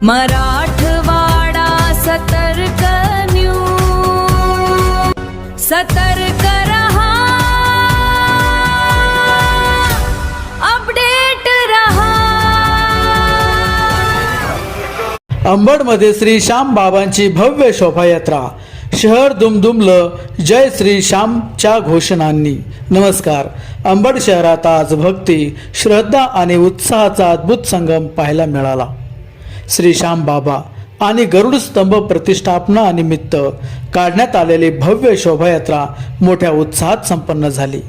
मराठवाडा सतर्क न्यूज, सतर्क रहा, अपडेट रहा। अंबडमध्ये श्री श्याम बाबांची भव्य शोभायात्रा, शहर दुमदुमलं जय श्री श्यामच्या घोषणांनी। नमस्कार। अंबड शहरात आज भक्ती, श्रद्धा आणि उत्साहाचा अद्भुत संगम पाहायला मिळाला। श्री श्याम बाबा आणि गरुड स्तंभ प्रतिष्ठापनानिमित्त काढण्यात आलेली भव्य शोभायात्रा मोठ्या उत्साहात संपन्न झाली।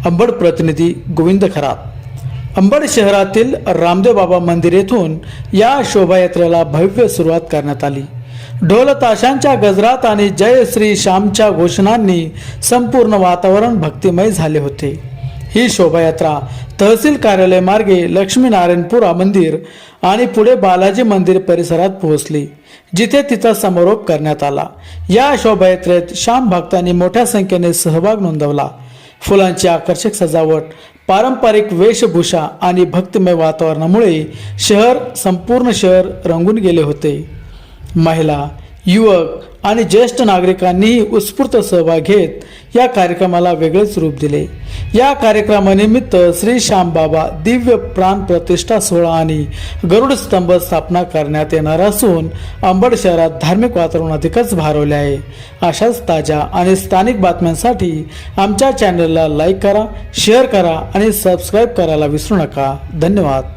अंबड प्रतिनिधी गोविंद खरात। अंबड शहरातील रामदेव बाबा मंदिर येथून या शोभायात्रेला भव्य सुरुवात करण्यात आली। ढोल ताशांच्या गजरात आणि जय श्री श्यामच्या घोषणांनी संपूर्ण वातावरण भक्तिमय झाले होते। ही शोभायात्रा तहसील कार्यालय मार्गे लक्ष्मीनारायणपुरा मंदिर आणि पुढे बालाजी मंदिर परिसरात पोहोचली, जिथे तिचा समारोप करण्यात आला। या शोभायात्रेत श्याम भक्तांनी मोठ्या संख्येने सहभाग नोंदवला। फुलांची आकर्षक सजावट, पारंपरिक वेशभूषा आणि भक्तिमय वातावरणामुळे संपूर्ण शहर रंगून गेले होते। महिला, युवक आणि ज्येष्ठ नागरिकांनीही उत्स्फूर्त सहभाग घेत या कार्यक्रमाला वेगळेच रूप दिले। या कार्यक्रमानिमित्त श्री श्याम बाबा दिव्य प्राण प्रतिष्ठा सोहळा आणि गरुड स्तंभ स्थापना करण्यात येणार असून अंबड शहरात धार्मिक वातावरण अधिकच भारवले आहे। अशाच ताज्या आणि स्थानिक बातम्यांसाठी आमच्या चॅनलला लाईक करा, शेअर करा आणि सबस्क्राईब करायला विसरू नका। धन्यवाद।